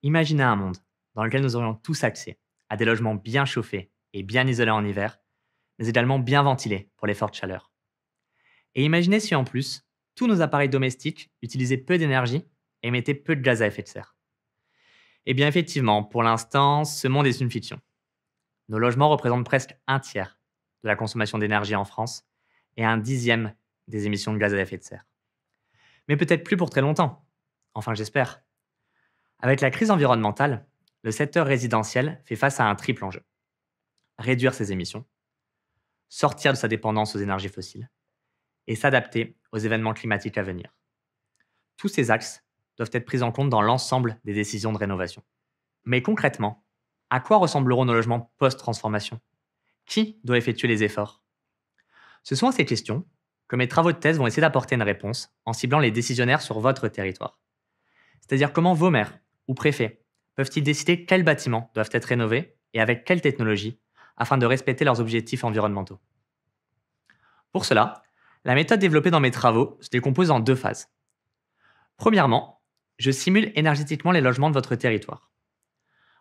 Imaginez un monde dans lequel nous aurions tous accès à des logements bien chauffés et bien isolés en hiver, mais également bien ventilés pour les fortes chaleurs. Et imaginez si en plus, tous nos appareils domestiques utilisaient peu d'énergie et émettaient peu de gaz à effet de serre. Eh bien effectivement, pour l'instant, ce monde est une fiction. Nos logements représentent presque un tiers de la consommation d'énergie en France et un dixième des émissions de gaz à effet de serre. Mais peut-être plus pour très longtemps. Enfin, j'espère. Avec la crise environnementale, le secteur résidentiel fait face à un triple enjeu. Réduire ses émissions, sortir de sa dépendance aux énergies fossiles et s'adapter aux événements climatiques à venir. Tous ces axes doivent être pris en compte dans l'ensemble des décisions de rénovation. Mais concrètement, à quoi ressembleront nos logements post-transformation? Qui doit effectuer les efforts? Ce sont à ces questions que mes travaux de thèse vont essayer d'apporter une réponse en ciblant les décisionnaires sur votre territoire. C'est-à-dire comment vos maires ou préfets peuvent-ils décider quels bâtiments doivent être rénovés et avec quelle technologie afin de respecter leurs objectifs environnementaux. Pour cela, la méthode développée dans mes travaux se décompose en deux phases. Premièrement, je simule énergétiquement les logements de votre territoire.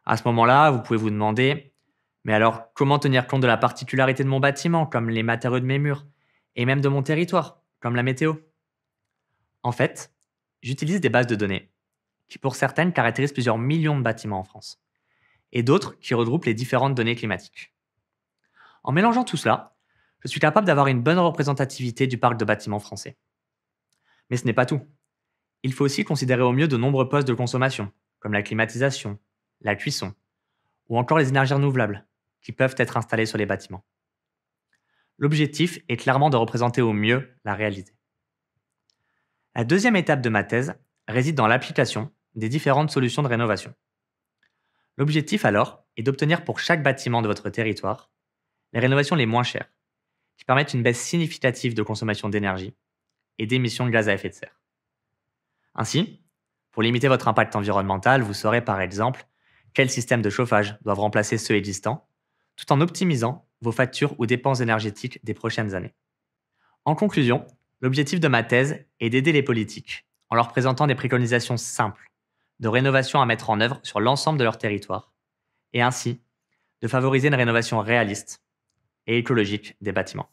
À ce moment-là, vous pouvez vous demander, mais alors comment tenir compte de la particularité de mon bâtiment, comme les matériaux de mes murs, et même de mon territoire, comme la météo? En fait, j'utilise des bases de données qui pour certaines caractérisent plusieurs millions de bâtiments en France, et d'autres qui regroupent les différentes données climatiques. En mélangeant tout cela, je suis capable d'avoir une bonne représentativité du parc de bâtiments français. Mais ce n'est pas tout. Il faut aussi considérer au mieux de nombreux postes de consommation, comme la climatisation, la cuisson, ou encore les énergies renouvelables, qui peuvent être installées sur les bâtiments. L'objectif est clairement de représenter au mieux la réalité. La deuxième étape de ma thèse réside dans l'application des différentes solutions de rénovation. L'objectif alors est d'obtenir pour chaque bâtiment de votre territoire les rénovations les moins chères, qui permettent une baisse significative de consommation d'énergie et d'émissions de gaz à effet de serre. Ainsi, pour limiter votre impact environnemental, vous saurez par exemple quels systèmes de chauffage doivent remplacer ceux existants, tout en optimisant vos factures ou dépenses énergétiques des prochaines années. En conclusion, l'objectif de ma thèse est d'aider les politiques en leur présentant des préconisations simples de rénovation à mettre en œuvre sur l'ensemble de leur territoire, et ainsi de favoriser une rénovation réaliste et écologique des bâtiments.